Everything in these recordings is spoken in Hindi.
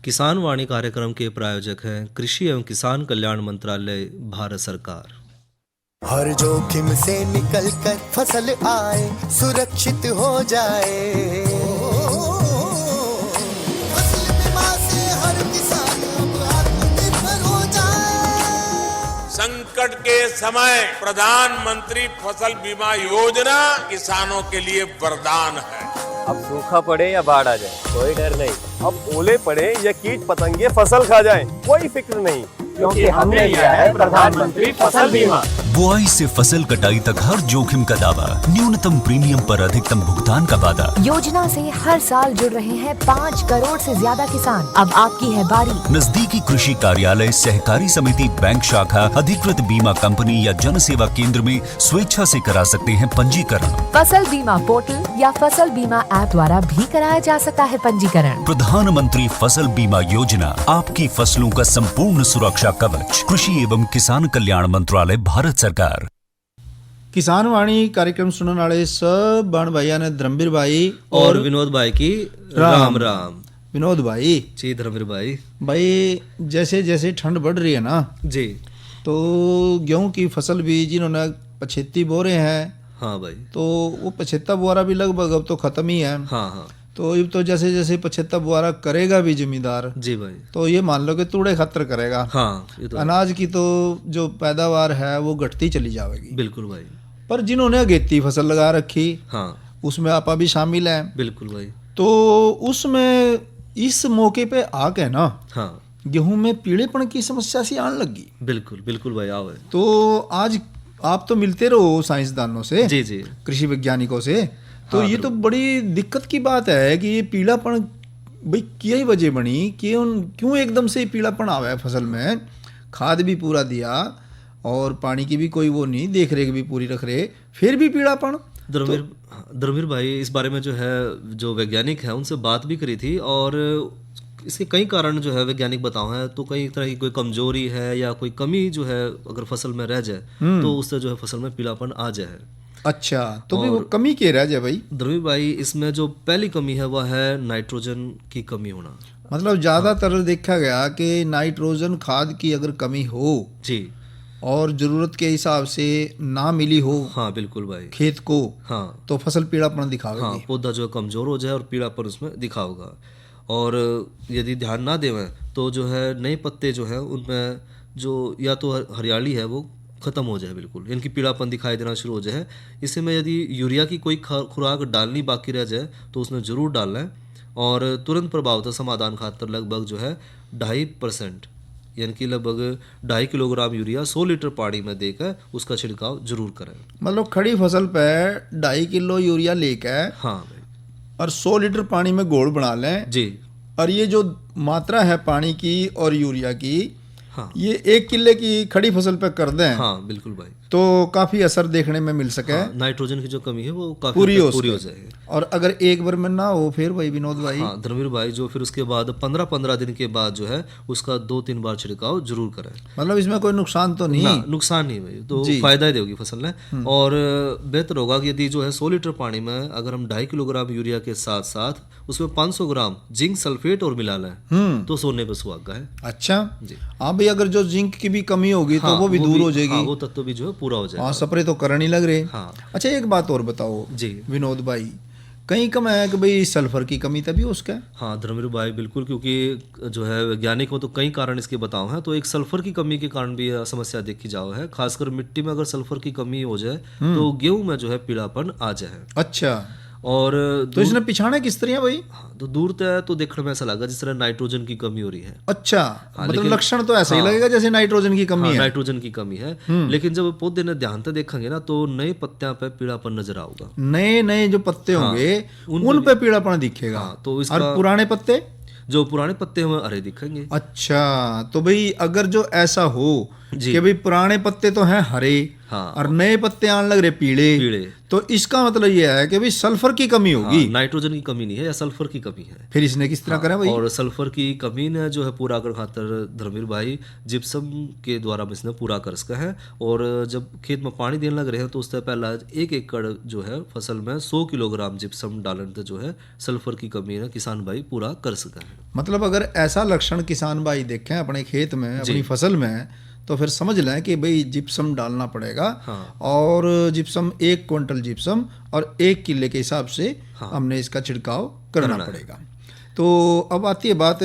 किसान वाणी कार्यक्रम के प्रायोजक हैं कृषि एवं किसान कल्याण मंत्रालय, भारत सरकार। हर जोखिम से निकल कर फसल आए, सुरक्षित हो जाए। फसल बीमा से हर किसान अब आत्मनिर्भर हो जाए। संकट के समय प्रधानमंत्री फसल बीमा योजना किसानों के लिए वरदान है। अब सूखा पड़े या बाढ़ आ जाए कोई डर नहीं, अब ओले पड़े या कीट पतंगे फसल खा जाए कोई फिक्र नहीं, क्योंकि हमने लिया है प्रधानमंत्री फसल बीमा। बुआई से फसल कटाई तक हर जोखिम का दावा, न्यूनतम प्रीमियम पर अधिकतम भुगतान का वादा। योजना से हर साल जुड़ रहे हैं 5 करोड़ से ज्यादा किसान। अब आपकी है बारी। नजदीकी कृषि कार्यालय, सहकारी समिति, बैंक शाखा, अधिकृत बीमा कंपनी या जन सेवा केंद्र में स्वेच्छा से करा सकते हैं पंजीकरण। फसल बीमा पोर्टल या फसल बीमा ऐप द्वारा भी कराया जा सकता है पंजीकरण। प्रधानमंत्री फसल बीमा योजना, आपकी फसलों का संपूर्ण सुरक्षा कवच। कृषि एवं किसान कल्याण मंत्रालय, भारत सरकार। किसान वाणी कार्यक्रम सुनने वाले सब बहन भाइयों ने धर्मवीर भाई और विनोद भाई की राम राम। विनोद भाई जी, धर्मवीर भाई जैसे जैसे ठंड बढ़ रही है ना जी, तो गेहूं की फसल भी जिन्होंने पछेती बो रहे हैं, हाँ भाई, तो वो पछेता बुआरा भी लगभग अब तो खत्म ही है। हाँ हाँ, तो अब तो जैसे जैसे पछेता बुआरा करेगा भी जमींदार जी भाई, तो ये मान लो कि तूड़े खातर करेगा। हाँ, ये तो अनाज की तो जो पैदावार है वो घटती चली जाएगी। बिल्कुल भाई। पर जिन्होंने अगेती फसल लगा रखी, हाँ, उसमें आपा भी शामिल है। बिल्कुल भाई। तो उसमें इस मौके पे आके ना, हाँ, गेहूं में पीड़ेपन की समस्या सी आने लगी। बिल्कुल बिल्कुल भाई, आओ। तो आज आप तो मिलते रहो साइंसदानों से, जी जी, कृषि वैज्ञानिकों से, तो हाँ, ये तो बड़ी दिक्कत की बात है कि ये पीलापन भाई क्या ही वजह बनी, क्यों एकदम से पीलापन आवा है फसल में। खाद भी पूरा दिया और पानी की भी कोई वो नहीं, देख रेख भी पूरी रख रहे, फिर भी पीलापन। धर्मवीर भाई, इस बारे में जो है जो वैज्ञानिक है उनसे बात भी करी थी, और इसके कई कारण जो है वैज्ञानिक बताए हैं। तो कई तरह की कोई कमजोरी है या कोई कमी जो है अगर फसल में रह जाए तो उससे जो है फसल में पीलापन आ जाए। अच्छा, तो भी वो कमी क्या रह जाए भाई? धर्मवीर भाई, इसमें जो पहली कमी है वह है नाइट्रोजन की कमी होना। मतलब ज्यादातर देखा गया कि नाइट्रोजन खाद की अगर कमी हो जी, और जरूरत के हिसाब से ना मिली हो, हाँ बिल्कुल भाई, खेत को, हाँ, तो फसल पीलापन दिखावेगी। हाँ, पौधा जो है कमजोर हो जाए और पीलापन उसमें दिखाओगा। और यदि ध्यान ना देवें तो जो है नए पत्ते जो है उनमें जो या तो हरियाली है वो खत्म हो जाए, बिल्कुल इनकी पीलापन दिखाई देना शुरू हो जाए। इसी में यदि यूरिया की कोई खुराक डालनी बाकी रह जाए तो उसमें ज़रूर डालना है, और तुरंत प्रभाव समाधान खातर लगभग जो है 2.5%, यानी कि लगभग 2.5 किलोग्राम यूरिया 100 लीटर पानी में देकर उसका छिड़काव जरूर करें। मतलब खड़ी फसल पे 2.5 किलो यूरिया लेकर, हाँ भाई, और 100 लीटर पानी में घोल बना लें जी, और ये जो मात्रा है पानी की और यूरिया की, हाँ, ये 1 किले की खड़ी फसल पे कर दें, हाँ बिल्कुल भाई, तो काफी असर देखने में मिल सके। हाँ, नाइट्रोजन की जो कमी है वो काफी पूरी हो जाएगी। और अगर एक बार में ना हो फिर भाई विनोद भाई, हाँ धर्मवीर भाई, जो फिर उसके बाद 15 दिन के बाद जो है उसका 2-3 बार छिड़काव जरूर करें। मतलब इसमें कोई नुकसान तो नहीं? नुकसान नहीं भाई, तो फायदा ही देगी फसल ने। और बेहतर होगा कि यदि जो है 100 लीटर पानी में अगर हम 2.5 किलोग्राम यूरिया के साथ साथ उसमें 500 ग्राम जिंक सल्फेट और मिला लें तो सोने पे सुहागा है। अच्छा जी, हाँ भाई, अगर जो जिंक की भी कमी होगी तो वो भी दूर हो जाएगी। हाँ, वो तत्व भी जो है पूरा हो जाएगा। हाँ, स्प्रे तो कर नहीं लग रहे। हाँ। अच्छा, एक बात और बताओ जी विनोद भाई, कहीं कम है कि भाई सल्फर की कमी तभी उसका? हाँ धर्मवीर भाई, बिल्कुल, क्योंकि जो है वैज्ञानिक हो तो कई कारण इसके बताओ हैं। तो एक सल्फर की कमी के कारण भी समस्या देखी जाओ है, खासकर मिट्टी में अगर सल्फर की कमी हो जाए तो गेहूं में जो है पीलापन आ जाए। अच्छा, और तो इसने पिछाने किस तरह भाई? हाँ, तो दूर तय तो देखने में ऐसा लगा जिस तरह नाइट्रोजन की कमी हो रही है। अच्छा, हाँ, मतलब लक्षण तो ऐसा ही लगेगा जैसे नाइट्रोजन की कमी है। नाइट्रोजन की कमी है, लेकिन जब पौधे ने ध्यान से देखेंगे ना तो नए पत्तियां पे पीलापन नजर आऊगा। नए नए जो पत्ते होंगे उन पे पीलापन दिखेगा। तो और पुराने पत्ते, जो पुराने पत्ते हमें हरे दिखेंगे। अच्छा, तो भाई अगर जो ऐसा हो कि भाई पुराने पत्ते तो हैं हरे, हाँ, और नए पत्ते आने लग रहे पीले, तो इसका मतलब यह है कि भाई सल्फर की कमी होगी। हाँ, नाइट्रोजन की कमी नहीं है या सल्फर की कमी है। फिर इसने किस तरह करा भाई? और सल्फर की कमी ने जो है पूरा कर खातर धर्मवीर भाई जिप्सम के द्वारा इसने पूरा कर सका है। और जब खेत में पानी देने लग रहे हैं तो उससे पहला 1 एकड़ जो है फसल में 100 किलोग्राम जिप्सम डालने से जो है सल्फर की कमी ने किसान भाई पूरा कर सका है। मतलब अगर ऐसा लक्षण किसान भाई देखें अपने खेत में, अपनी फसल में, तो फिर समझ लें कि भाई जिप्सम डालना पड़ेगा। हाँ। और जिप्सम 1 क्विंटल जिप्सम और 1 किले के हिसाब से हमने इसका छिड़काव करना पड़ेगा। तो अब आती है बात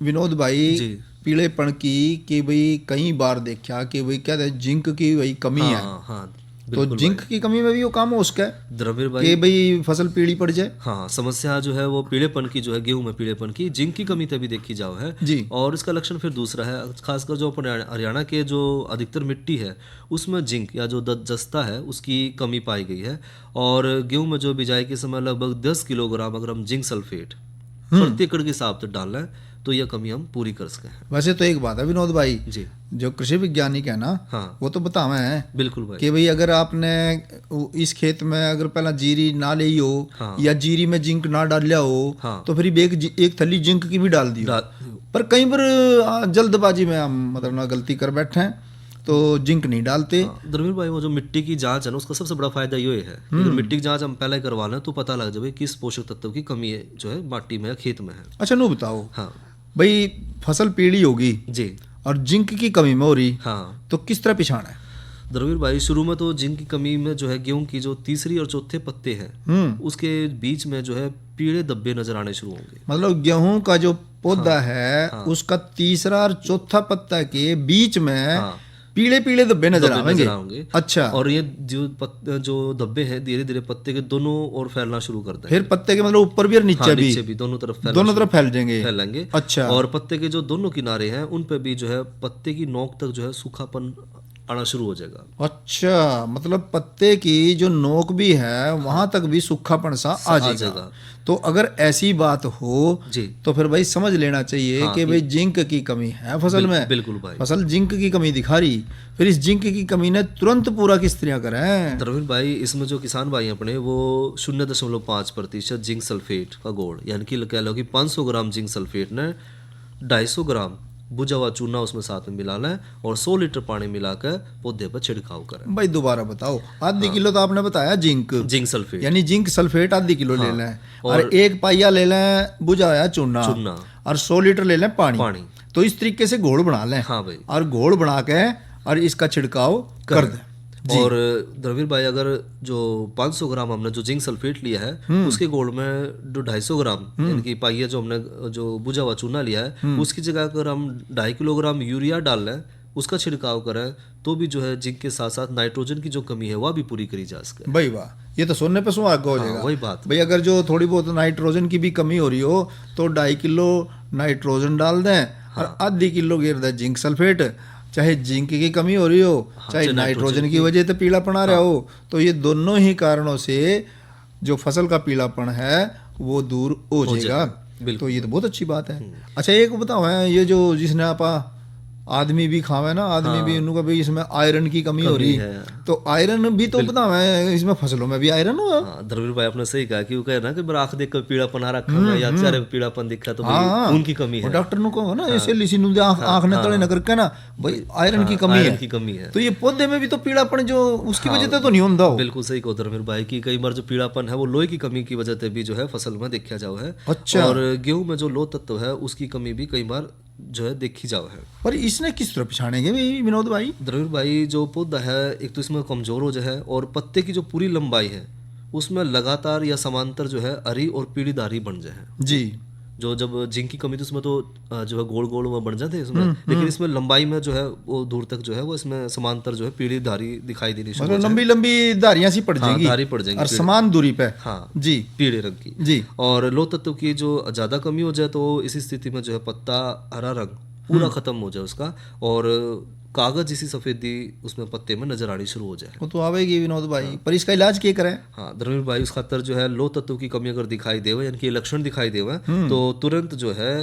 विनोद भाई जी। पीलेपन की, कि भाई कई बार देखा कि भाई क्या है, जिंक की भाई कमी है। हाँ, तो जिंक की कमी में भी वो काम हो उसका है द्रविड़ भाई, कि भाई फसल पीली पड़ जाए। हाँ, समस्या जो है वो पीलेपन की जो है, गेहूं में पीलेपन की, जिंक की कमी तभी देखी जाओ है जी। और इसका लक्षण फिर दूसरा है, खासकर जो अपने हरियाणा के जो अधिकतर मिट्टी है उसमें जिंक या जो जस्ता है उसकी कमी पाई गई है। और गेहूं में जो बिजाई के समय लगभग 10 किलोग्राम अगर हम जिंक सल्फेट प्रति एकड़ के हिसाब से डाल रहे हैं तो यह कमी हम पूरी कर सके हैं। वैसे तो एक बात है विनोद भाई, जी। जो कृषि वैज्ञानिक है ना, हाँ। वो तो बतावे हैं बिल्कुल भाई, कि भाई अगर आपने इस खेत में अगर पहला जीरी ना ली हो, हाँ। या जीरी में जिंक ना डालिया हो, हाँ। तो फिर एक थैली जिंक की भी डाल दी हो। पर कई बार जल्दबाजी में हम मतलब ना गलती कर बैठे हैं तो जिंक नहीं डालते। धर्मेंद्र भाई, वो जो मिट्टी की जांच है ना, उसका सबसे बड़ा फायदा ये है कि अगर मिट्टी की जांच हम पहले करवा लें तो पता लग जाए किस पोषक तत्व की कमी है जो है माटी में या खेत में है। अच्छा नू बताओ, हाँ भाई फसल पीली होगी जी, और जिंक की कमी में हो रही, हाँ तो किस तरह पिछाना है? धर्मवीर भाई, शुरू में तो जिंक की कमी में जो है गेहूं की जो तीसरी और चौथे पत्ते हैं उसके बीच में जो है पीले धब्बे नजर आने शुरू होंगे। मतलब गेहूं का जो पौधा है उसका तीसरा और चौथा पत्ता के बीच में पीले पीले धब्बे नजर आएंगे। अच्छा। और ये जो धब्बे हैं धीरे धीरे पत्ते के दोनों ओर फैलना शुरू कर देंगे। फिर पत्ते के मतलब ऊपर भी और नीचे भी दोनों तरफ फैलेंगे। अच्छा। और पत्ते के जो दोनों किनारे हैं उन पे भी जो है पत्ते की नोक तक जो है सूखापन आना शुरू हो जाएगा। अच्छा, मतलब पत्ते की जो नोक भी है वहां तक भी सूखापन सा आ जाएगा। तो अगर ऐसी बात हो जी, तो फिर भाई समझ लेना चाहिए कि भाई जिंक की कमी है फसल में। बिल्कुल भाई, फसल जिंक की कमी दिखा रही, फिर इस जिंक की कमी ने तुरंत पूरा किस तरह करें? धर्मेंद्र भाई, इसमें जो किसान भाई अपने वो 0.5% जिंक सल्फेट का घोल, यानी कि कह लो कि 500 ग्राम जिंक सल्फेट ने 250 ग्राम बुझा हुआ चूना उसमें साथ में मिलाना है और 100 लीटर पानी मिलाकर पौधे पर छिड़काव करें। भाई दोबारा बताओ, आधी किलो तो आपने बताया जिंक सल्फेट, यानी जिंक सल्फेट आधी किलो ले लें, और 1 पाइया ले लें बुझा हुआ चूना, और 100 लीटर ले लें पानी। तो इस तरीके से घोल बना लें। हाँ भाई। और घोल बना के और इसका छिड़काव कर दें। और द्रविड़ भाई, अगर जो 500 ग्राम हमने जो जिंक सल्फेट लिया है उसके घोल में जो 250 ग्राम यानी कि पाइया जो हमने जो बुझा हुआ चूना लिया है उसकी जगह अगर हम 2.5 किलोग्राम यूरिया डाल लें, उसका छिड़काव करें, तो भी जो है जिंक के साथ साथ नाइट्रोजन की जो कमी है वह भी पूरी करी जा सके। भाई वाह, ये तो सोने पे सुहागा हो जाएगा। वही बात भाई, अगर जो थोड़ी बहुत नाइट्रोजन की भी कमी हो रही हो तो 2.5 किलो नाइट्रोजन डाल दें और आधी किलो गिर दें जिंक सल्फेट। चाहे जिंक की कमी हो रही हो, चाहे नाइट्रोजन की वजह से पीलापन आ रहा हो, तो ये दोनों ही कारणों से जो फसल का पीलापन है वो दूर हो जाएगा। तो ये तो बहुत अच्छी बात है। अच्छा, एक बताओ है, ये जो जिसने आप आदमी भी खावे ना, आदमी भी उनका भी इसमें आयरन की कमी हो रही है, तो आयरन भी तो बतावे इसमें फसलों में भी आयरन हो। धर्मवीर भाई, आपने सही कहा कि वो कह ना कि मेरा आंख देख कर पीड़ापन आ रखा है या चेहरे पे पीड़ापन दिख रहा है, तो भाई उनकी कमी है। डॉक्टर ने कहो ना ऐसे लिसी नु आंख ने तले न करके ना, भाई आयरन की कमी है। तो ये पौधे में भी तो पीड़ापन जो उसकी वजह से तो नहीं होता हो। बिल्कुल सही कहो धर्मवीर भाई की कई बार जो पीड़ापन है वो लोहे की कमी की वजह से भी जो है फसल में देखा जाओ है। अच्छा। और गेहूं में जो लोह तत्व है उसकी कमी भी कई बार जो है देखी जाओ है। पर इसने किस तरह पिछाड़ेंगे विनोद भाई? द्रविड़ भाई, जो पौधा है एक तो इसमें कमजोर हो जाए और पत्ते की जो पूरी लंबाई है उसमें लगातार या समांतर जो है हरी और पीली धारी बन जाए जी। जो जब जिंक की कमी तो उसमें तो जो है गोल गोल वो बन जाते हैं इसमें, लेकिन इसमें लंबाई में जो है वो दूर तक जो है वो इसमें समांतर जो है पीली धारी दिखाई देनी शुरू, मतलब लंबी लंबी धारियां सी पड़ जाएंगी। धारी पड़ जाएंगी और समान दूरी पे। हाँ जी, पीले रंग की जी। और लोह तत्व की जो ज्यादा कमी हो जाए तो इस स्थिति में जो है पत्ता हरा रंग पूरा खत्म हो जाए उसका और कागज जैसी सफेदी उसमें पत्ते में नजर आनी शुरू हो जाए, वो तो आवेगी विनोद भाई। पर इसका इलाज क्या करें? हाँ धर्मवीर भाई, उस खातर जो है लोह तत्व की कमी अगर दिखाई देवे यानी कि लक्षण दिखाई देवे तो तुरंत जो है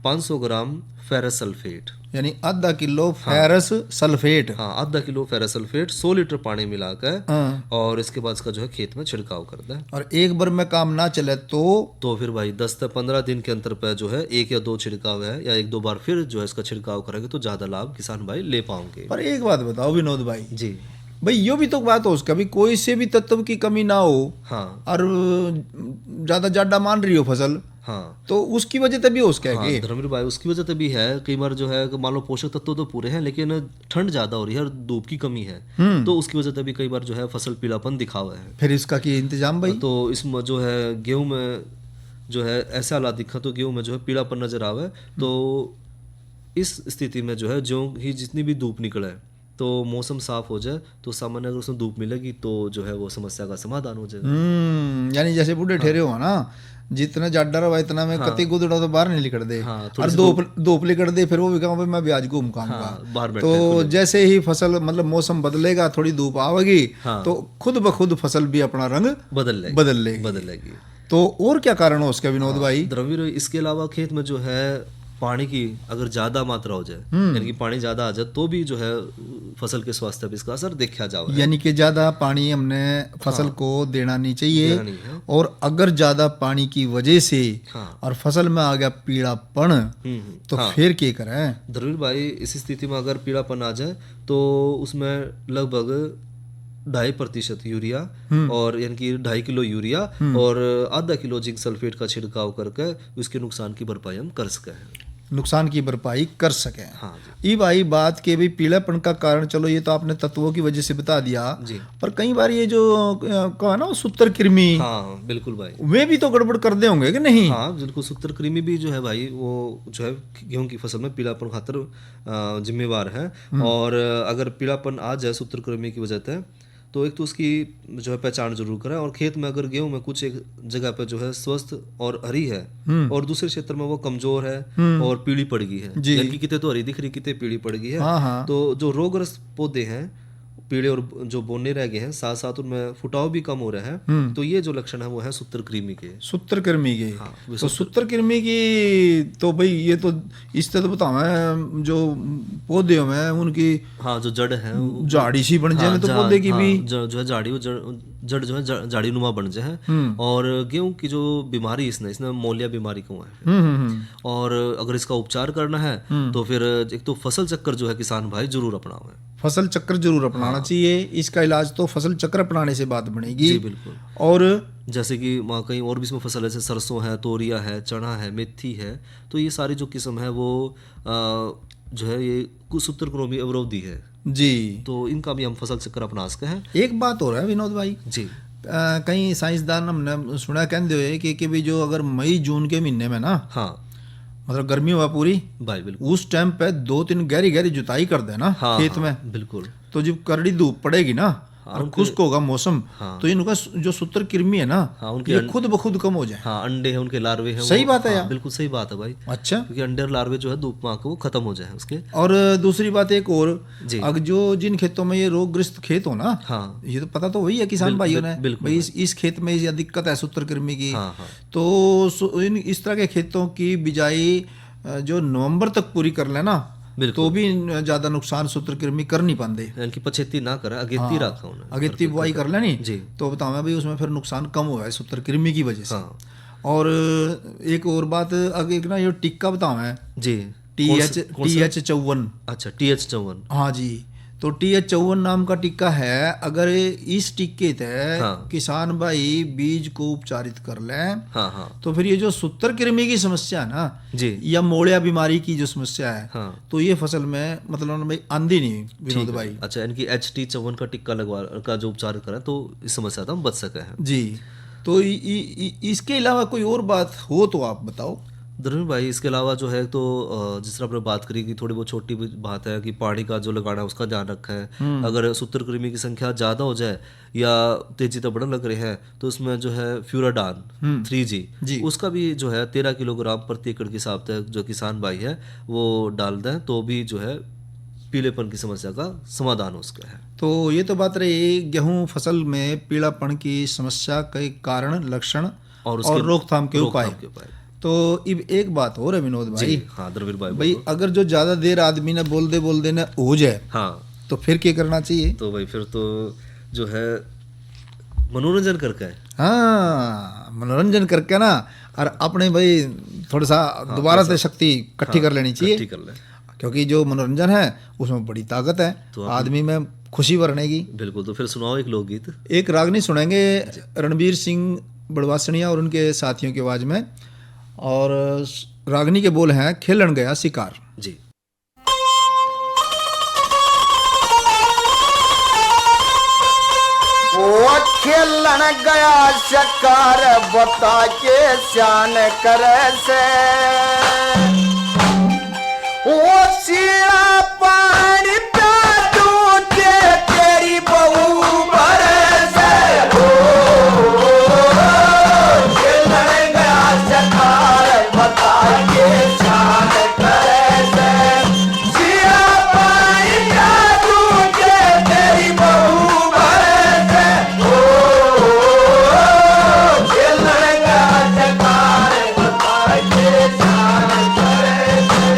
500 ग्राम फेरस सल्फेट यानी आधा किलो फेरस सल्फेट, हाँ आधा किलो फेरस सल्फेट 100 लीटर पानी मिलाकर और इसके बाद इसका जो है खेत में छिड़काव करता है। और एक बार में काम ना चले तो फिर भाई 10 से 15 दिन के अंतर पर जो है 1 या 2 छिड़काव है या 1-2 बार फिर जो है इसका छिड़काव करेंगे तो ज्यादा लाभ किसान भाई ले पाओगे। पर एक बात बताओ विनोद भाई जी भाई, यो भी तो बात हो उसका भी कोई से भी तत्व की कमी ना हो, हाँ, और ज्यादा जाडा मान रही हो फसल, हाँ तो उसकी वजह तभी हो उसके हाँ आगे। धर्मवीर भाई, उसकी वजह से भी है। कई बार जो है कि मान लो पोषक तत्व तो पूरे हैं, लेकिन ठंड ज़्यादा हो रही है और धूप की कमी है, तो उसकी वजह से भी कई बार जो है फसल पीलापन दिखा हुआ है। फिर इसका की इंतजाम भाई? तो इसमें जो है गेहूं में जो है ऐसा हालात दिखा, तो गेहूं में जो है पीलापन नजर आवे। तो इस स्थिति में जो है जो ही जितनी भी धूप निकले तो मौसम साफ हो जाए तो सामान्य अगर उसमें धूप मिलेगी तो जो है वो समस्या का समाधान हो जाएगा। यानी जैसे बूढ़े ठहरे हो ना, जितना जाडा रहा इतना में कति गुदड़ा तो बाहर नहीं लिकड़ दे, हाँ, और धूप लिकड़ दे, फिर वो भी कहूँ मैं भी आज घूम खाऊंगा। हाँ, बाहर बैठे तो जैसे ही फसल मतलब मौसम बदलेगा, थोड़ी धूप आवेगी, हाँ। तो खुद ब खुद फसल भी अपना रंग बदल लेगी। तो और क्या कारण हो उसका विनोद भाई? द्रव्य इसके अलावा खेत में जो है पानी की अगर ज्यादा मात्रा हो जाए, यानी कि पानी ज्यादा आ जाए, तो भी जो है फसल के स्वास्थ्य पर इसका असर देखा जाए। यानी कि ज्यादा पानी हमने फसल को देना नहीं चाहिए, देना नहीं है। और अगर ज्यादा पानी की वजह से और फसल में आ गया पीलापन, तो फिर क्या करें? ध्रुवीर भाई, इस स्थिति में अगर पीलापन आ जाए तो उसमें लगभग 2.5% यूरिया और यानी कि 2.5 किलो यूरिया और आधा किलो जिंक सल्फेट का छिड़काव करके उसके नुकसान की भरपाई हम कर सके हैं। नुकसान की भरपाई कर सकें। हाँ ये भाई बात के भी पीलापन का कारण, चलो ये तो आपने तत्वों की वजह से बता दिया जी। पर कई बार ये जो कहा ना सूत्रकृमि, हाँ बिल्कुल भाई, वे भी तो गड़बड़ कर दे होंगे कि नहीं? हाँ बिल्कुल, सूत्रकृमि भी जो है भाई वो जो है गेहूं की फसल में पीलापन खातर जिम्मेवार है। और अगर पीलापन आ जाए सूत्रकृमि की वजह से, तो एक तो उसकी जो है पहचान जरूर करें, और खेत में अगर गेहूं में कुछ एक जगह पे जो है स्वस्थ और हरी है और दूसरे क्षेत्र में वो कमजोर है और पीली पड़ गई है, यानी कि कितने तो हरी दिख रही, कितने पीली पड़ गई है, तो जो रोगग्रस्त पौधे हैं पीले और जो बोने रह गए हैं, साथ साथ उनमें फुटाव भी कम हो रहा है, तो ये जो लक्षण है वो है सूत्रकृमि के। सूत्रकृमि के, हाँ, तो सूत्रकृमि की तो भाई ये तो इस तरह बताओ जो पौधे में उनकी, हाँ जो जड़ है झाड़ी सी बन जाए, तो पौधे की भी जो है झाड़ी, जड़ जो है झाड़ी नुमा बन जाए। और गेहूं की जो बीमारी इसने मोलिया बीमारी को है, और अगर इसका उपचार करना है तो फिर एक तो फसल चक्कर जो है किसान भाई जरूर अपनावे। फसल चक्र जरूर अपनाना चाहिए। इसका इलाज तो फसल चक्र अपनाने से बात बनेगी। जी बिल्कुल। और जैसे कि वहाँ कहीं और भी इसमें फसल है, जैसे सरसों है, तोरिया है, चना है, मेथी है, तो ये सारी जो किस्म है वो जो है ये कुछ सूत्रकृमि अवरोधी है जी, तो इनका भी हम फसल चक्र अपना सकते हैं। एक बात हो रहा है विनोद भाई जी, कई साइंसदान हमने सुना कहते हुए कि भी जो अगर मई जून के महीने में ना, हाँ मतलब गर्मी हुआ पूरी भाई बिल्कुल, उस टाइम पे 2-3 गहरी गहरी जुताई कर देना खेत में, बिल्कुल, तो जब करड़ी धूप पड़ेगी ना और खुश्क होगा मौसम, तो इनका जो सूत्रकृमि है ना, ये खुद ब खुद कम हो जाए। हाँ, अंडे हैं उनके, लार्वे हैं। सही बात है यार, बिल्कुल सही बात है भाई। अच्छा, क्योंकि अंडे और लार्वे जो है धूप में आकर वो खत्म हो जाए उसके। और दूसरी बात एक और, अगर जो जिन खेतों में ये रोगग्रस्त खेत हो ना, हाँ, ये तो पता तो वही है किसान भाइयों ने, भाई इस खेत में ये दिक्कत है सूत्रकृमि की, तो इस तरह के खेतों की बिजाई जो नवंबर तक पूरी कर लेना, तो भी ज्यादा नुकसान सूत्रकृमि कर नहीं पाते, यानी कि पछेती ना करे, अगेती रखा उन्हें, अगेती बुआई कर लेनी जी, तो बताओ भाई उसमें फिर नुकसान कम हुआ है सूत्रकृमि की वजह से। और एक और बात, अगर एक ना ये टिक्का बताओ है जी, TH54। अच्छा, TH54, हाँ जी, तो TH54 नाम का टिक्का है। अगर इस टिक्के तहत किसान भाई बीज को उपचारित कर लें, तो फिर ये जो सूत्रकृमि की समस्या है ना जी, या मोलिया बीमारी की जो समस्या है, तो ये फसल में मतलब भाई आंधी नहीं विनोद भाई। अच्छा, यानी कि HT54 का टिक्का लगवा का जो उपचार करें तो इस समस्या से हम बच सके हैं जी। तो इसके अलावा कोई और बात हो तो आप बताओ धर्मेंद्र भाई। इसके अलावा जो है तो जिस तरह आपने बात करी कि थोड़ी बहुत छोटी बात है कि पानी का जो लगाना है उसका ध्यान रखें। अगर सूत्रकृमि की संख्या ज़्यादा हो जाए या तेजी से बढ़ने लग रहे हैं तो उसमें जो है फ्यूराडान 3G उसका भी जो है 13 किलोग्राम प्रति एकड़ के हिसाब से जो किसान भाई है वो डाल दें, तो भी जो है पीलेपन की समस्या का समाधान उसका है। तो ये तो बात रही गेहूं फसल में पीलापन की समस्या के कारण, लक्षण और रोकथाम के उपाय। तो अब एक बात हो रहा विनोद भाई, हाँ द्रविड़ भाई अगर जो ज्यादा देर आदमी ने बोल दे ना हो जाए, हाँ, तो फिर क्या करना चाहिए? तो भाई फिर तो जो है मनोरंजन करके, हाँ मनोरंजन करके ना, और अपने भाई थोड़ा सा दोबारा से शक्ति इकट्ठी कर लेनी चाहिए, क्योंकि जो मनोरंजन है उसमें बड़ी ताकत है, तो आदमी में खुशी भरनेगी। बिल्कुल, तो फिर सुनाओ एक लोकगीत। एक रागनी सुनेंगे रणबीर सिंह बड़वासनिया और उनके साथियों की आवाज में, और रागनी के बोल हैं खेलन गया शिकार। जी। वो खेलन गया शिकार बता के श्यान करे से, वो सीरा पानी प्यादू के तेरी बहू भरे से। खेलन गया शिकार बता के श्यान करे से, सीरा पानी प्यादू के तेरी बहू भरे से। खेलन गया शिकार बता के श्यान करे से।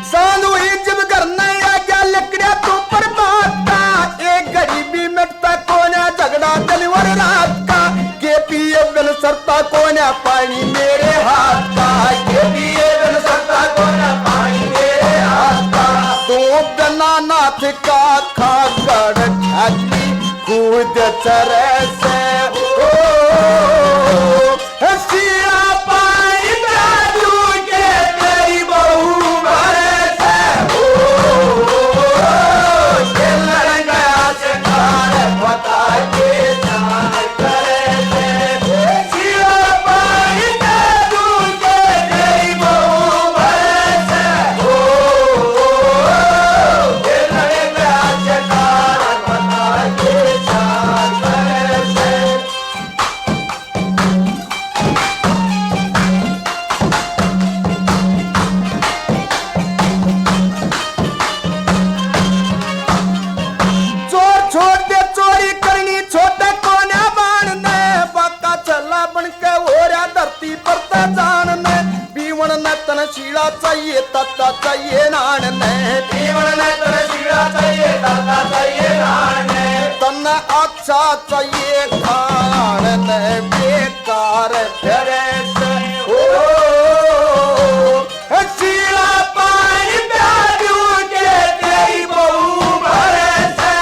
साधु ही जब घर नहीं आ गया लकड़िया तो पर बात का, एक गरीबी मिटता कोने झगड़ा तलवार रात का, के पिए बिन सरता कोने पानी मेरे हाथ का, के पिए बिन सरता कोने पानी मेरे हाथ का। तू बिना नाथ का खा गड़ खाती कूद चरे से। हसिया पानी प्यादू के तेरी बहू भरे से। खेलन गया शिकार बता के श्यान करे से, हसिया पानी प्यादू के तेरी बहू भरे से। खेलन गया शिकार बता के श्यान करे से। चोर छोड़ दे चोरी करनी छोटे कोने बाण ने, बाका चला बन के हो रहा धरती पर ते जान ने। पीवण ने तन शीला चाहिए तत्ता चाहिए नान ने, पीवण ने तन शीला चाहिए तत्ता चाहिए नान ने। तन अच्छा चाहिए खान ने बेकार फिरे से। शीला पानी प्यादू के तेरी बहू भरे से।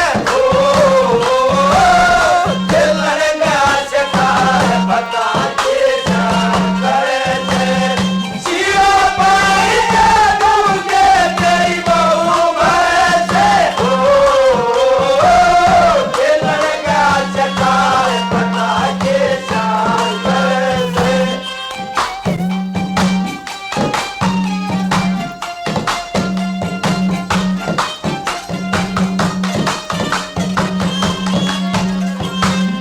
खेलन गया शिकार बता के श्यान करे से, शीला पानी प्यादू के तेरी बहू भरे से। खेलन गया शिकार बता के श्यान करे से।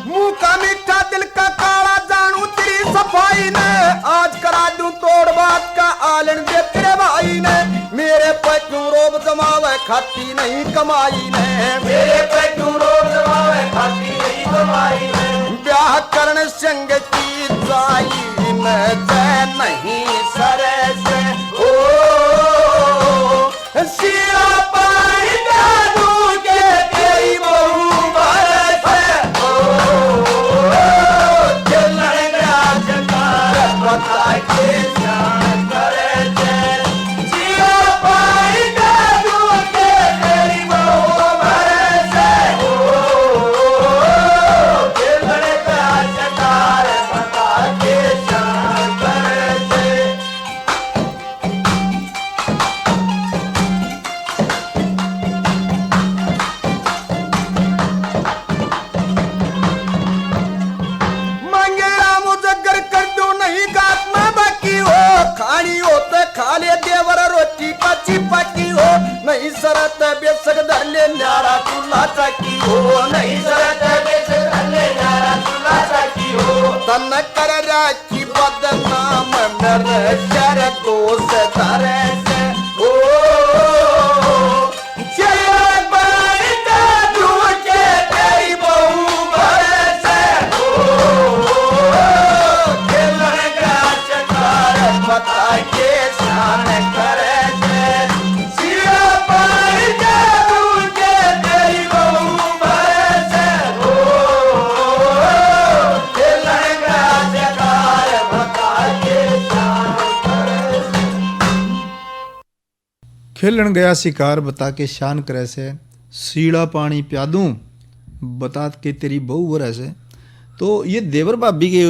मुंह का मीठा दिल का काला जानू तेरी सफाई ने, आज करा दूं तोड़ बात का आलन दे तेरे भाई ने। मेरे पे क्यों रोब जमावे खाती नहीं कमाई ने, मेरे पे क्यों रोब जमावे खाती नहीं कमाई ने। ब्याह करण संग की जाई न जय नहीं सरे से। शीला पानी प्यादू के तेरी बहू भरे से। खेलन गया शिकार बता के श्यान करे से, शीला पानी प्यादू के तेरी बहू भरे से। खेलन गया शिकार बता के श्यान करे से। मंगेरा मुजगर कर दो नहीं गात में बाकी हो, खानी हो तो खा ले देवर रोटी कच्ची पकी हो। नहीं सरत बेसक धर ले न्यारा चूल्हा चकी हो, नहीं सरत बेसक धर ले न्यारा चूल्हा चकी हो। तन कर राखी बदनाम मेरे शर दोष धरे से। चला पानी प्यादू के तेरी बहू भरे से। खेलन गया शिकार बता के श्यान करे से, शीला पानी प्यादू के तेरी बहू भरे से। खेलन गया शिकार बता के श्यान करे से। खेलन गया शिकार बता के शान करे से, सीड़ा पानी प्या दूं बता के तेरी बहू वरे से। तो ये देवर भाभी के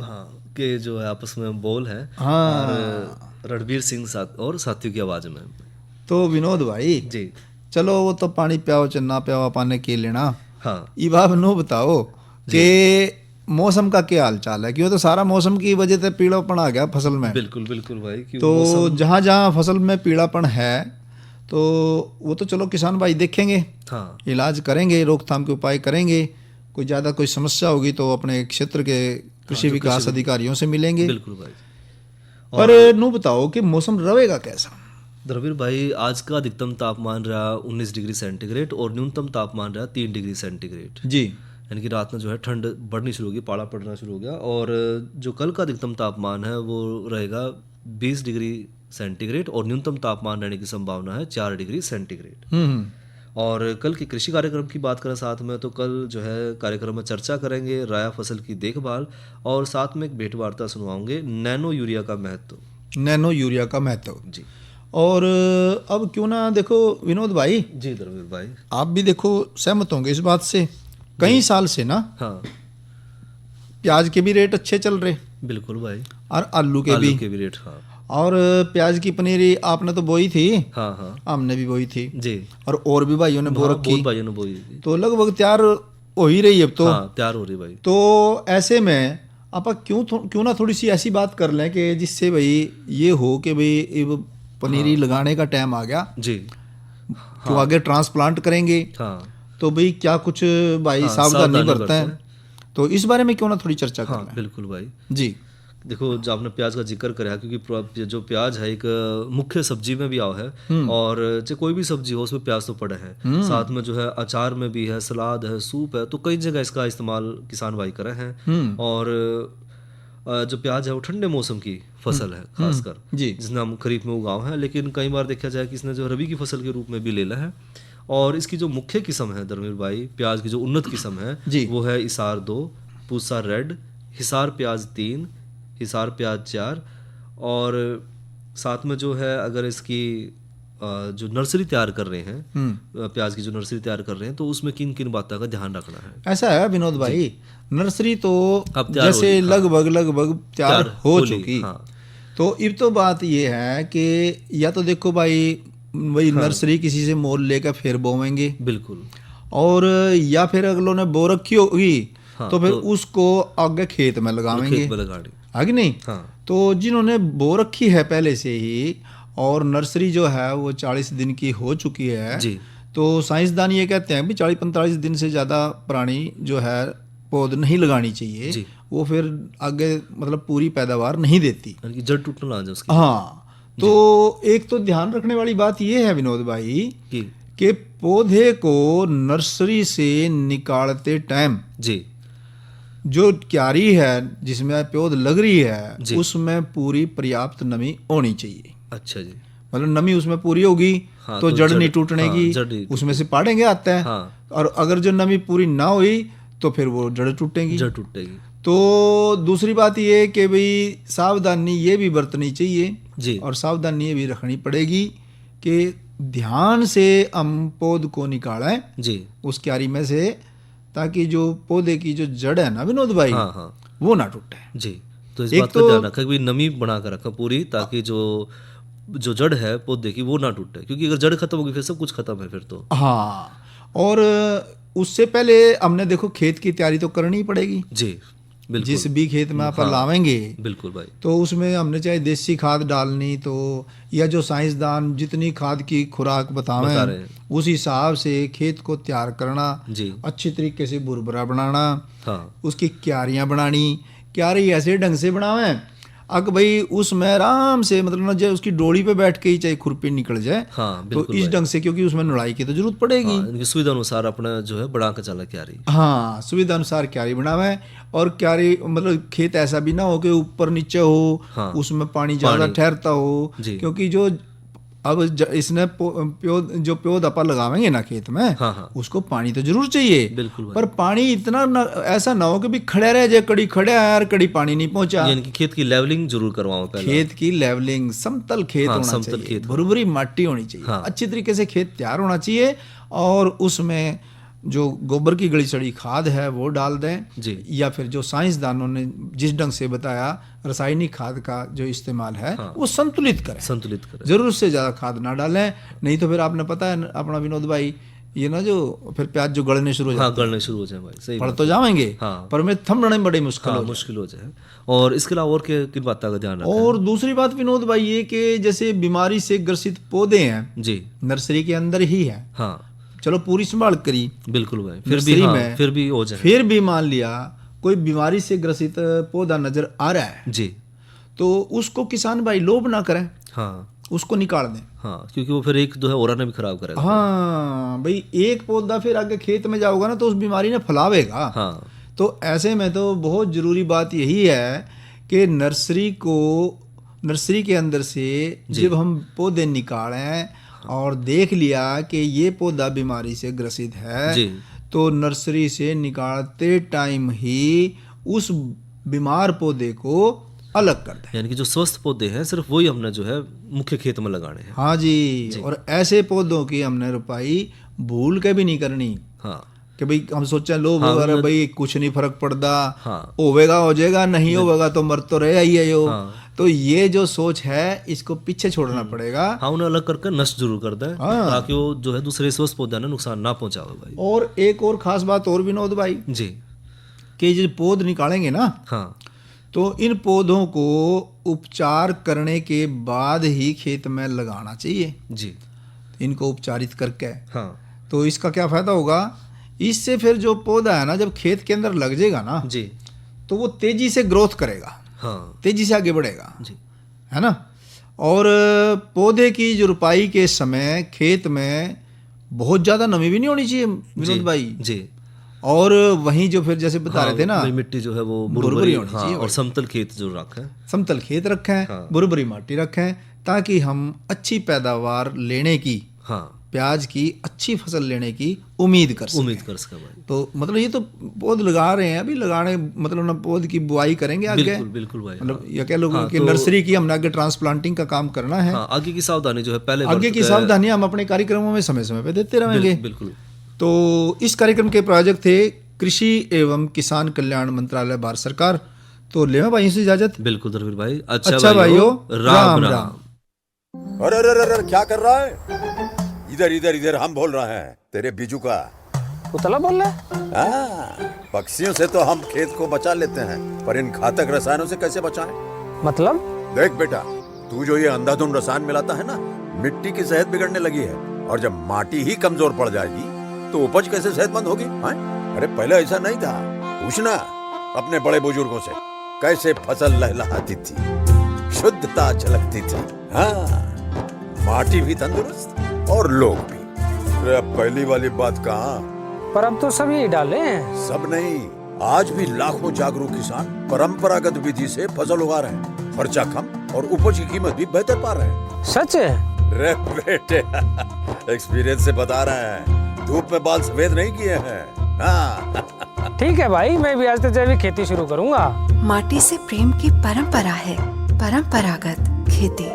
हाँ के जो है आपस में बोल है। हाँ। और रणवीर सिंह साथ और साथियों की आवाज में। तो विनोद भाई जी चलो वो तो पानी प्याओ चन्ना प्याओ पाने के लेना। हाँ ये बात नो बताओ कि मौसम का क्या हाल चाल है, क्यों तो सारा मौसम की वजह से पीलापन आ गया फसल में। बिल्कुल बिल्कुल भाई कि तो जहाँ जहाँ फसल में पीलापन है तो वो तो चलो किसान भाई देखेंगे, हाँ इलाज करेंगे, रोकथाम के उपाय करेंगे। कोई ज़्यादा कोई समस्या होगी तो अपने क्षेत्र के कृषि विकास अधिकारियों से मिलेंगे। बिल्कुल भाई। पर नू बताओ कि मौसम रहेगा कैसा? द्रविड़ भाई आज का अधिकतम तापमान रहा 19 डिग्री सेंटीग्रेड और न्यूनतम तापमान रहा 3 डिग्री सेंटीग्रेड। जी यानी कि रात में जो है ठंड बढ़नी शुरू होगी, पाला पड़ना शुरू हो गया। और जो कल का अधिकतम तापमान है वो रहेगा 20 डिग्री सेंटीग्रेड और न्यूनतम तापमान रहने की संभावना है 4 डिग्री सेंटीग्रेड। और कल के कृषि कार्यक्रम की बात करें साथ में, तो कल जो है कार्यक्रम में चर्चा करेंगे राया फसल की देखभाल और साथ में एक भेंट वार्ता सुनवाओगे नैनो यूरिया का महत्व। नैनो यूरिया का महत्व जी। और अब क्यों ना देखो विनोद भाई, जी द्रविड़ भाई, आप भी देखो सहमत होंगे इस बात से, कई साल से ना हाँ प्याज के भी रेट अच्छे चल रहे, बिल्कुल भाई, और आलू के भी रेट। हाँ और प्याज की पनीरी आपने तो बोई थी, हाँ हाँ हमने भी बोई थी जी, और भी भाइयों ने बो हाँ, रखी, बहुत भाइयों ने बोई थी। तो लगभग तैयार हो ही रही अब तो। हाँ तैयार हो रही भाई। तो ऐसे में आप क्यों ना थोड़ी सी ऐसी बात कर लें कि जिससे भाई ये हो कि भाई अब पनीरी लगाने का टाइम आ गया जी। तो आगे ट्रांसप्लांट करेंगे हाँ तो भाई क्या कुछ भाई हाँ, सावधानी सावधानी बरतें हैं। तो इस बारे में क्यों ना थोड़ी चर्चा कर हाँ लें। बिल्कुल भाई। जी देखो जो आपने प्याज का जिक्र करा, क्योंकि जो प्याज है एक मुख्य सब्जी में भी आओ है, और चाहे कोई भी सब्जी हो उसमें प्याज तो पड़े हैं, साथ में जो है अचार में भी है, सलाद है, सूप है, तो कई जगह इसका इस्तेमाल किसान भाई करे हैं। और जो प्याज है वो ठंडे मौसम की फसल है खासकर, जी जिसने हम खरीफ में उगाओ है, लेकिन कई बार देखा जाए कि इसने जो रबी की फसल के रूप में भी ले ला है। और इसकी जो मुख्य किस्म है धर्मवीर भाई, प्याज की जो उन्नत किस्म है जी। वो है इसार 2, पूसा रेड, हिसार प्याज 3, हिसार प्याज 4। और साथ में जो है अगर इसकी जो नर्सरी तैयार कर रहे हैं, प्याज की जो नर्सरी तैयार कर रहे हैं, तो उसमें किन किन बातों का ध्यान रखना है। ऐसा है विनोद भाई, नर्सरी तो अब तैयार हो जैसे रही, हाँ। लगभग तैयार हो चुकी। हाँ तो अब तो बात ये है कि या तो देखो भाई वही नर्सरी किसी से मोल लेकर फिर बोवेंगे, बिल्कुल, और या फिर अगलों ने बो रखी होगी हाँ, तो फिर उसको आगे खेत में लगावेंगे, खेत में लगाड़ी। आगे नहीं। हाँ तो जिन्होंने बो रखी है पहले से ही और नर्सरी जो है वो 40 दिन की हो चुकी है जी। तो साइंसदान ये कहते हैं भी 40-45 दिन से ज़्यादा पुरानी जो है पौध नहीं लगानी चाहिए जी। वो फिर आगे मतलब पूरी पैदावार नहीं देती, यानी कि जड़ टूटने लग जाए उसकी। हाँ। तो एक तो ध्यान रखने वाली बात ये है विनोद भाई कि पौधे को नर्सरी से निकालते टाइम जी, जो क्यारी है जिसमें पौध लग रही है जी। उसमें पूरी पर्याप्त नमी होनी चाहिए। अच्छा जी, मतलब नमी उसमें पूरी होगी हाँ, तो जड़ नहीं टूटने हाँ, की, जड़ नहीं उसमें से पाड़ेंगे आते हैं। हाँ। और अगर जो नमी पूरी ना हुई तो फिर वो जड़ टूटेंगी। जड़ टूटेगी। तो दूसरी बात ये कि भाई सावधानी ये भी बरतनी चाहिए जी। और सावधानी ये भी रखनी पड़ेगी कि ध्यान से हम पौध को निकालें जी उस क्यारी में से, ताकि जो पौधे की जो जड़ है ना विनोद भाई, हाँ हाँ वो ना टूटे। जी। तो इस एक बात का ध्यान रखा कि भाई नमी बना कर रखा पूरी, ताकि जो जड़ है पौधे की वो ना टूटे, क्योंकि अगर जड़ खत्म होगी फिर सब कुछ खत्म है फिर तो। हाँ, और उससे पहले हमने देखो खेत की तैयारी तो करनी ही पड़ेगी। जी बिल्कुल, जिस भी खेत में आप हाँ, लावेंगे बिल्कुल भाई, तो उसमें हमने चाहे देसी खाद डालनी तो या जो साइंसदान जितनी खाद की खुराक बता रहे बतावें हैं। उस हिसाब से खेत को तैयार करना, जी अच्छी तरीके से बुरबुरा बनाना, हाँ उसकी क्यारियाँ बनानी, क्यारी ऐसे ढंग से बनावें अगर भाई उसमें आराम से मतलब ना जो उसकी डोरी पे बैठ के ही चाहे खुरपी निकल जाए, हाँ तो बिल्कुल इस भाई। ढंग से, क्योंकि उसमें नुड़ाई की तो जरूरत पड़ेगी। हाँ, इनकी सुविधा अनुसार अपना जो है बड़ा के चला क्यारी। हाँ, सुविधा अनुसार क्यारी बनावे, और क्यारी मतलब खेत ऐसा भी ना हो कि ऊपर नीचे हो, हाँ, उसमें पानी ज्यादा ठहरता हो, जी। क्योंकि जो अब इसने जो पौधा अपन लगावेंगे ना खेत में, हाँ। उसको पानी तो जरूर चाहिए, बिल्कुल भाई। पर पानी इतना ऐसा ना हो कि भी खड़े रह जाए, कड़ी खड़े यार, कड़ी पानी नहीं पहुंचा। यानी कि खेत की लेवलिंग जरूर करवाओ पहले। खेत की लेवलिंग, समतल खेत हाँ, होना समतल चाहिए, खेत। भुरभुरी माटी होनी चाहिए, हाँ। अच्छी तरीके से खेत तैयार होना चाहिए, और उसमें जो गोबर की गली सड़ी खाद है वो डाल दें जी। या फिर जो साइंसदानों ने जिस ढंग से बताया रासायनिक खाद का जो इस्तेमाल है वो संतुलित करें, संतुलित करें। जरूरत से ज़्यादा खाद ना डालें, नहीं तो फिर आपने पता है अपना विनोद भाई, ये ना जो फिर प्याज जो गलने शुरू हो हाँ, जाते गलने शुरू हो जाए भाई, सही पड़ बात तो जाएंगे, हाँ। पर में थमने में बड़ी मुश्किल हाँ, हो मुश्किल हो जाए। और इसके अलावा और किन बातों का ध्यान रखें? और दूसरी बात विनोद भाई ये कि जैसे बीमारी से ग्रसित पौधे हैं जी, नर्सरी के अंदर ही है, हाँ चलो पूरी संभाल करी, बिल्कुल भाई, फिर नर्सरी भी हाँ, में फिर भी हो जाए। फिर भी मान लिया कोई बीमारी से ग्रसित पौधा नजर आ रहा है, जी, तो उसको किसान भाई लोभ ना करें, हाँ उसको निकाल दें। हाँ, क्योंकि वो फिर एक जो है और ने भी खराब करेगा। हाँ भाई, एक पौधा फिर आगे खेत में जाओगा ना तो उस बीमारी ने फैलावेगा। हाँ, तो ऐसे में तो बहुत जरूरी बात यही है कि नर्सरी के अंदर से जब हम पौधे निकालें और देख लिया कि ये पौधा बीमारी से ग्रसित है, जी। तो नर्सरी से निकालते टाइम ही उस बीमार पौधे को अलग कर दें। यानी कि जो स्वस्थ पौधे हैं सिर्फ वही हमने जो है मुख्य खेत में लगाने हैं। हाँ जी, और ऐसे पौधों की हमने रुपाई भूल के भी नहीं करनी हाँ, कि भाई हम सोचा लो हाँ, अरे भाई कुछ नहीं फर्क पड़ता, हाँ। होवेगा हो जाएगा, नहीं होवेगा तो मर तो रहे ही है यो। हाँ। तो ये जो सोच है इसको पीछे छोड़ना पड़ेगा। हाँ, उन्हें अलग करके नष्ट जरूर कर दें, हाँ। ताकि वो जो है दूसरे स्वस्थ पौधे ने नुकसान ना पहुंचावे भाई। और एक और खास बात और विनोद भाई, जी, कि जो पौध निकालेंगे ना, हाँ, तो इन पौधों को उपचार करने के बाद ही खेत में लगाना चाहिए, जी, इनको उपचारित करके। हाँ, तो इसका क्या फायदा होगा, इससे फिर जो पौधा है ना जब खेत के अंदर लग जाएगा ना, जी, तो वो तेजी से ग्रोथ करेगा, हाँ, तेजी से आगे बढ़ेगा, जी, है ना। और पौधे की जो रुपाई के समय खेत में बहुत ज़्यादा नमी भी नहीं होनी चाहिए विनोद भाई। जी। और वहीं जो फिर जैसे बता रहे थे ना, भाई मिट्टी जो है वो भुरभुरी भुरभुरी, होनी हाँ, चाहिए और समतल खेत जरूर रखें। समतल खेत रखें, हाँ। भुरभुरी माटी रखें, ताकि हम अच्छी पैदावार लेने की, हाँ, प्याज की अच्छी फसल लेने की उम्मीद कर सकें। भाई। तो मतलब ये तो पौध लगा रहे हैं, अभी लगाने मतलब ना पौध की बुआई करेंगे आगे, बिल्कुल बिल्कुल भाई। मतलब या कह लो हाँ, कि तो- नर्सरी की हमने आगे ट्रांसप्लांटिंग का काम करना है। हाँ, आगे की सावधानी जो है पहले आगे की सावधानियां हम अपने कार्यक्रमों में समय समय पे देते रहेंगे। बिल्कुल। तो इस कार्यक्रम के प्रायोजक थे कृषि एवं किसान कल्याण मंत्रालय भारत सरकार। तो लेवा भाई से इजाजत। बिल्कुल धर्मवीर भाई। अच्छा भाइयों, राम राम। अरे अरे अरे अरे, क्या कर रहा है? इधर इधर इधर, हम बोल रहे हैं तेरे बीजू का। उतला बोल रहा है? हाँ, पक्षियों से तो हम खेत को बचा लेते हैं, पर इन घातक रसायनों से कैसे बचाएं? मतलब? देख बेटा, तू जो ये अंधाधुंध रसायन मिलाता है ना, मिट्टी की सेहत बिगड़ने लगी है। और जब माटी ही कमजोर पड़ जाएगी तो उपज कैसे सेहतमंद होगी? हाँ? अरे पहले ऐसा नहीं था, पूछना अपने बड़े बुजुर्गों से, कैसे फसल लहलहाती थी, शुद्धता झलकती थी। हाँ, माटी भी तंदुरुस्त और लोग भी। अरे अब पहली वाली बात कहाँ? पर अब तो सब यही डाले हैं। सब नहीं, आज भी लाखों जागरूक किसान परंपरागत विधि से फसल उगा रहे हैं। खर्चा कम और उपज की कीमत भी बेहतर पा रहे हैं। सच है? रे बेटे, एक्सपीरियंस से बता रहे हैं, धूप में बाल सफेद नहीं किए हैं। हाँ। ठीक है भाई, मैं भी आज से जैविक खेती शुरू करूंगा। माटी से प्रेम की परंपरा है, परंपरागत खेती।